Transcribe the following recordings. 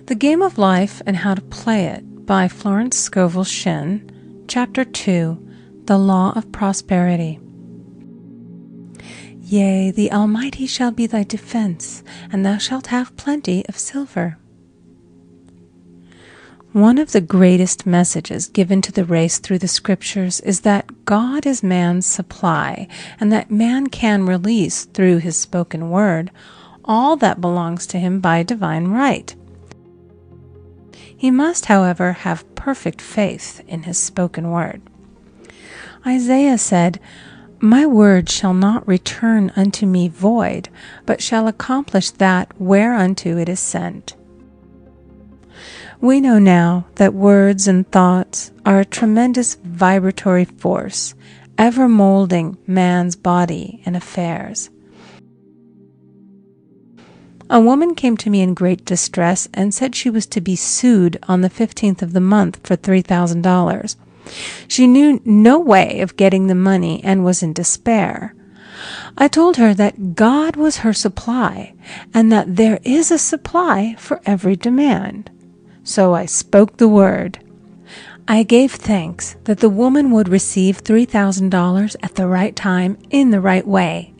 The Game of Life and How to Play It by Florence Scovel Shinn, Chapter 2, The Law of Prosperity. Yea, the Almighty shall be thy defense, and thou shalt have plenty of silver. One of the greatest messages given to the race through the Scriptures is that God is man's supply, and that man can release, through his spoken word, all that belongs to him by divine right. He must, however, have perfect faith in his spoken word. Isaiah said, "My word shall not return unto me void, but shall accomplish that whereunto it is sent." We know now that words and thoughts are a tremendous vibratory force, ever molding man's body and affairs. A woman came to me in great distress and said she was to be sued on the 15th of the month for $3,000. She knew no way of getting the money and was in despair. I told her that God was her supply and that there is a supply for every demand. So I spoke the word. I gave thanks that the woman would receive $3,000 at the right time in the right way.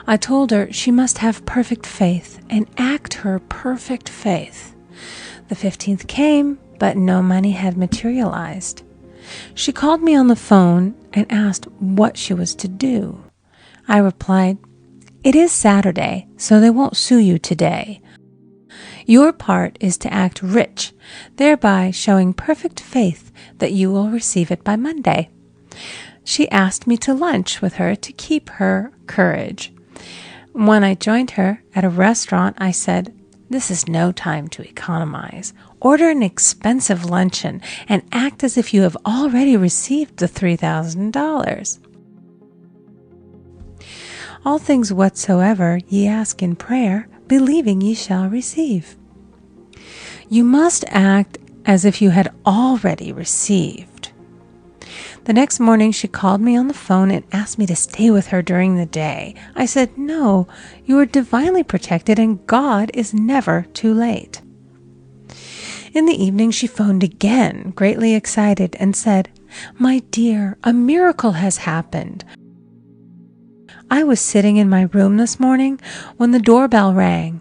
I told her she must have perfect faith and act her perfect faith. The 15th came, but no money had materialized. She called me on the phone and asked what she was to do. I replied, "It is Saturday, so they won't sue you today. Your part is to act rich, thereby showing perfect faith that you will receive it by Monday." She asked me to lunch with her to keep her courage. When I joined her at a restaurant, I said, "This is no time to economize. Order an expensive luncheon and act as if you have already received the $3,000. All things whatsoever ye ask in prayer, believing ye shall receive." You must act as if you had already received. The next morning she called me on the phone and asked me to stay with her during the day. I said, "No, you are divinely protected and God is never too late." In the evening she phoned again, greatly excited, and said, "My dear, a miracle has happened. I was sitting in my room this morning when the doorbell rang.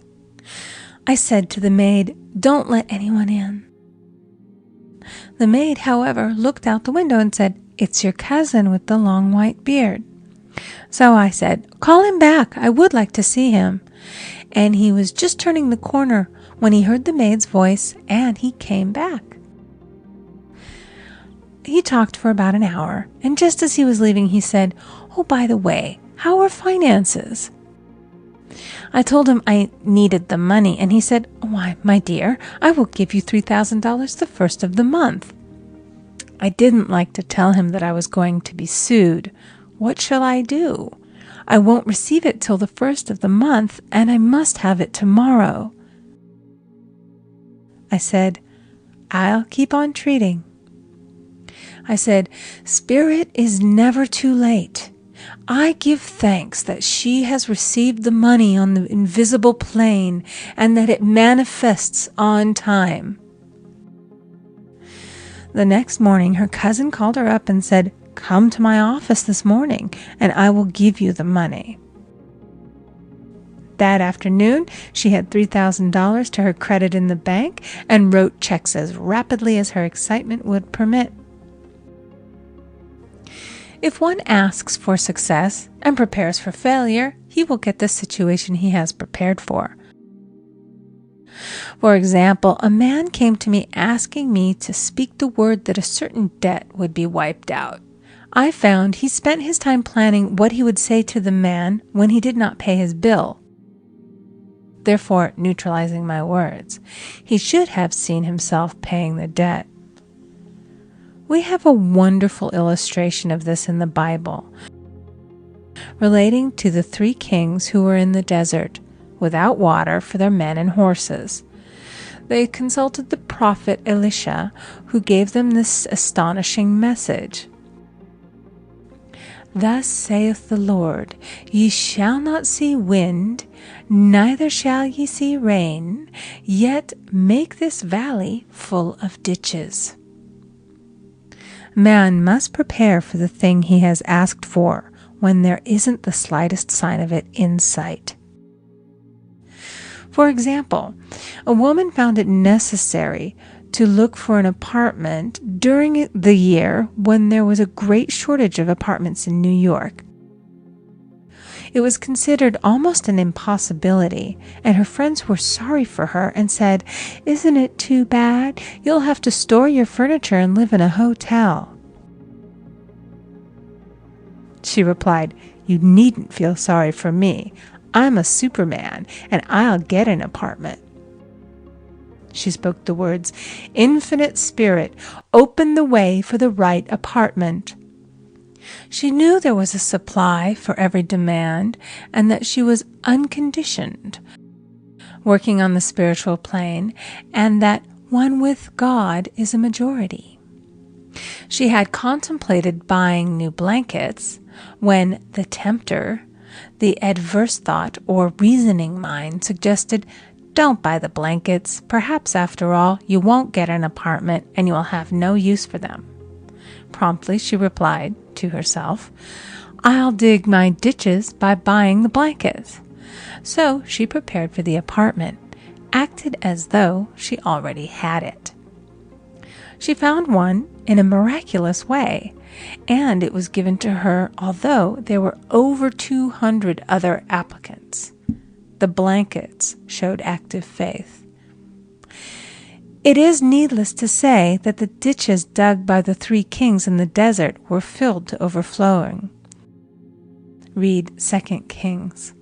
I said to the maid, 'Don't let anyone in.' The maid, however, looked out the window and said, 'It's your cousin with the long white beard.' So I said, 'Call him back. I would like to see him.' And he was just turning the corner when he heard the maid's voice, and he came back. He talked for about an hour, and just as he was leaving, he said, 'Oh, by the way, how are finances?' I told him I needed the money, and he said, 'Why, my dear, I will give you $3,000 the first of the month.' I didn't like to tell him that I was going to be sued. What shall I do? I won't receive it till the first of the month, and I must have it tomorrow. I said, 'I'll keep on treating.' I said, 'Spirit is never too late. I give thanks that she has received the money on the invisible plane and that it manifests on time.' The next morning, her cousin called her up and said, 'Come to my office this morning, and I will give you the money.' That afternoon, she had $3,000 to her credit in the bank and wrote checks as rapidly as her excitement would permit. If one asks for success and prepares for failure, he will get the situation he has prepared for. For example, a man came to me asking me to speak the word that a certain debt would be wiped out. I found he spent his time planning what he would say to the man when he did not pay his bill, therefore neutralizing my words. He should have seen himself paying the debt. We have a wonderful illustration of this in the Bible, relating to the 3 kings who were in the desert, without water for their men and horses. They consulted the prophet Elisha, who gave them this astonishing message. Thus saith the Lord, Ye shall not see wind, neither shall ye see rain, yet make this valley full of ditches. Man must prepare for the thing he has asked for when there isn't the slightest sign of it in sight. For example, a woman found it necessary to look for an apartment during the year when there was a great shortage of apartments in New York. It was considered almost an impossibility, and her friends were sorry for her and said, "Isn't it too bad? You'll have to store your furniture and live in a hotel." She replied, "You needn't feel sorry for me. I'm a Superman, and I'll get an apartment." She spoke the words, "Infinite Spirit, open the way for the right apartment." She knew there was a supply for every demand and that she was unconditioned, working on the spiritual plane, and that one with God is a majority. She had contemplated buying new blankets when the tempter, the adverse thought or reasoning mind, suggested, "Don't buy the blankets. Perhaps, after all, you won't get an apartment and you will have no use for them." Promptly she replied to herself, "I'll dig my ditches by buying the blankets." So she prepared for the apartment, acted as though she already had it. She found one in a miraculous way, and it was given to her although there were over 200 other applicants. The blankets showed active faith. It is needless to say that the ditches dug by the 3 kings in the desert were filled to overflowing. Read 2 Kings.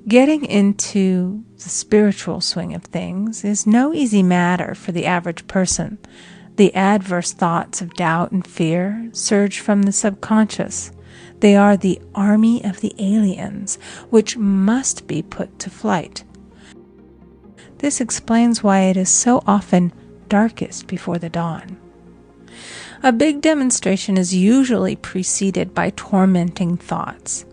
Getting into the spiritual swing of things is no easy matter for the average person. The adverse thoughts of doubt and fear surge from the subconscious. They are the army of the aliens, which must be put to flight. This explains why it is so often darkest before the dawn. A big demonstration is usually preceded by tormenting thoughts.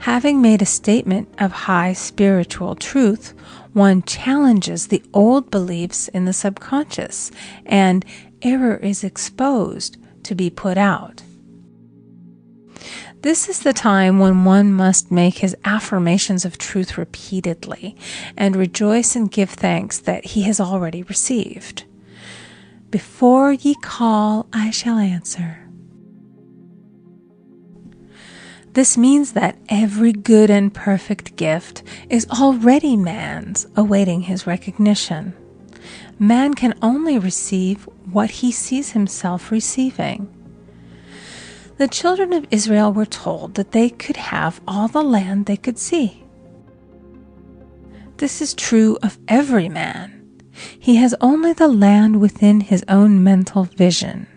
Having made a statement of high spiritual truth, one challenges the old beliefs in the subconscious, and error is exposed to be put out. This is the time when one must make his affirmations of truth repeatedly and rejoice and give thanks that he has already received. "Before ye call, I shall answer." This means that every good and perfect gift is already man's, awaiting his recognition. Man can only receive what he sees himself receiving. The children of Israel were told that they could have all the land they could see. This is true of every man. He has only the land within his own mental vision.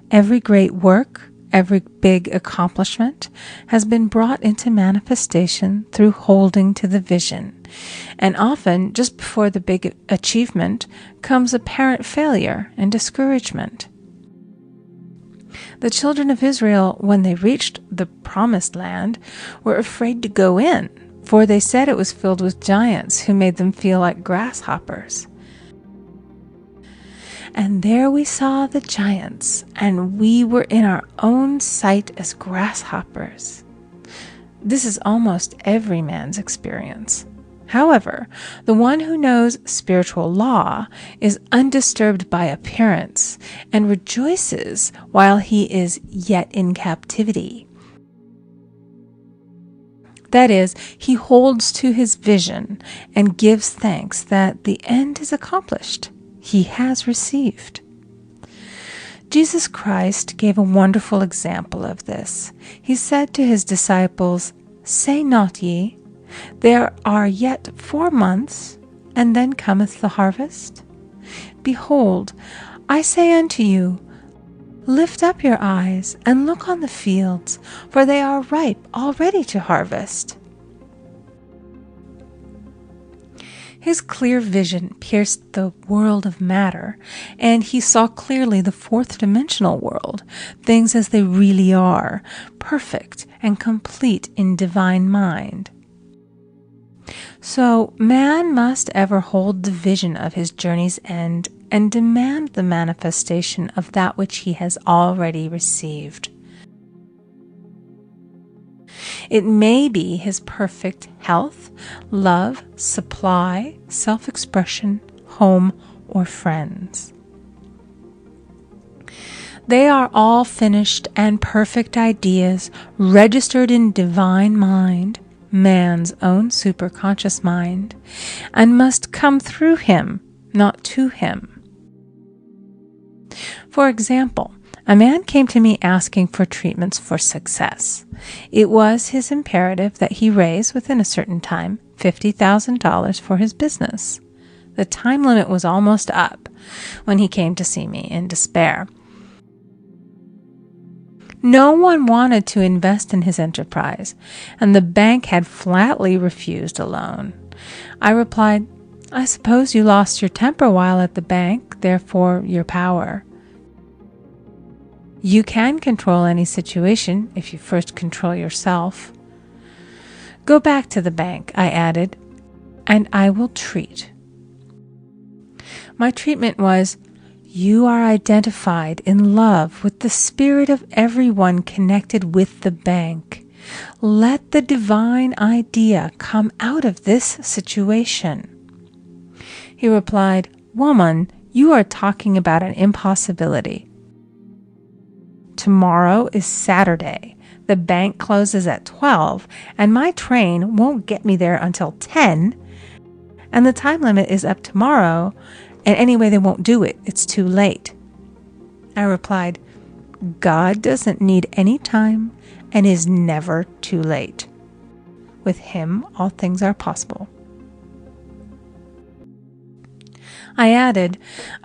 Every great work, every big accomplishment has been brought into manifestation through holding to the vision, and often just before the big achievement comes apparent failure and discouragement. The children of Israel, when they reached the promised land, were afraid to go in, for they said it was filled with giants who made them feel like grasshoppers. And there we saw the giants, and we were in our own sight as grasshoppers. This is almost every man's experience. However, the one who knows spiritual law is undisturbed by appearance and rejoices while he is yet in captivity. That is, he holds to his vision and gives thanks that the end is accomplished. He has received. Jesus Christ gave a wonderful example of this. He said to his disciples, "Say not ye, there are yet 4 months, and then cometh the harvest? Behold, I say unto you, lift up your eyes, and look on the fields, for they are ripe already to harvest." His clear vision pierced the world of matter, and he saw clearly the fourth-dimensional world, things as they really are, perfect and complete in divine mind. So man must ever hold the vision of his journey's end and demand the manifestation of that which he has already received. It may be his perfect health, love, supply, self-expression, home, or friends. They are all finished and perfect ideas registered in divine mind, man's own superconscious mind, and must come through him, not to him. For example, a man came to me asking for treatments for success. It was his imperative that he raise, within a certain time, $50,000 for his business. The time limit was almost up when he came to see me in despair. No one wanted to invest in his enterprise, and the bank had flatly refused a loan. I replied, "I suppose you lost your temper while at the bank, therefore your power. You can control any situation if you first control yourself. Go back to the bank," I added, "and I will treat." My treatment was, "You are identified in love with the spirit of everyone connected with the bank. Let the divine idea come out of this situation." He replied, "Woman, you are talking about an impossibility. Tomorrow is Saturday. The bank closes at 12, and my train won't get me there until 10, and the time limit is up tomorrow, and anyway they won't do it. It's too late." I replied, "God doesn't need any time and is never too late. With him, all things are possible." I added,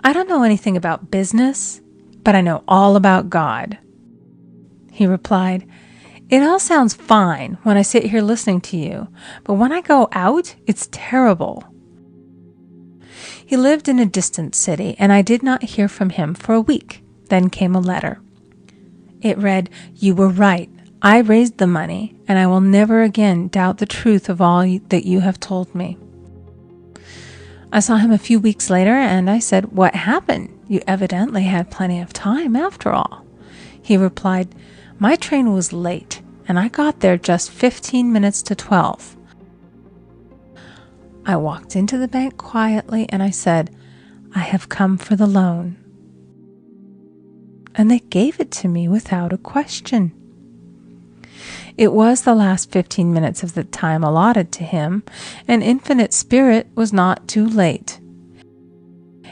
"I don't know anything about business, but I know all about God." He replied, "It all sounds fine when I sit here listening to you, but when I go out, it's terrible." He lived in a distant city, and I did not hear from him for a week. Then came a letter. It read, "You were right. I raised the money, and I will never again doubt the truth of all that you have told me." I saw him a few weeks later, and I said, "What happened? You evidently had plenty of time after all." He replied, "My train was late, and I got there just 15 minutes to 12. I walked into the bank quietly, and I said, 'I have come for the loan.' And they gave it to me without a question. It was the last 15 minutes of the time allotted to him, and Infinite Spirit was not too late.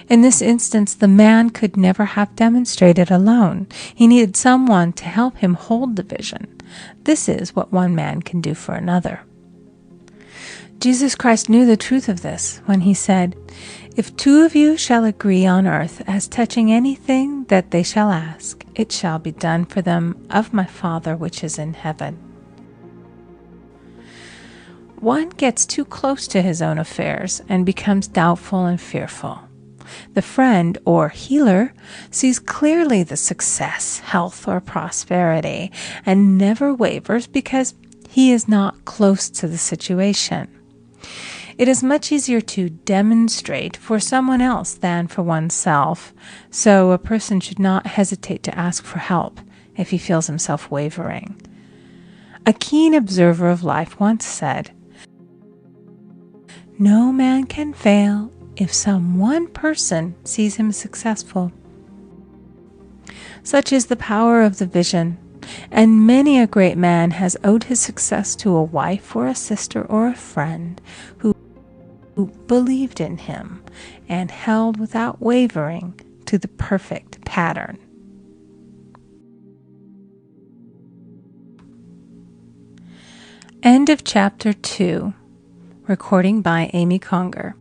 In this instance, the man could never have demonstrated alone. He needed someone to help him hold the vision. This is what one man can do for another. Jesus Christ knew the truth of this when he said, "If two of you shall agree on earth as touching anything that they shall ask, it shall be done for them of my Father which is in heaven." One gets too close to his own affairs and becomes doubtful and fearful. The friend or healer sees clearly the success, health, or prosperity and never wavers because he is not close to the situation. It is much easier to demonstrate for someone else than for oneself, so a person should not hesitate to ask for help if he feels himself wavering. A keen observer of life once said, "No man can fail if some one person sees him successful." Such is the power of the vision, and many a great man has owed his success to a wife or a sister or a friend who believed in him and held without wavering to the perfect pattern. End of Chapter 2. Recording by Amy Conger.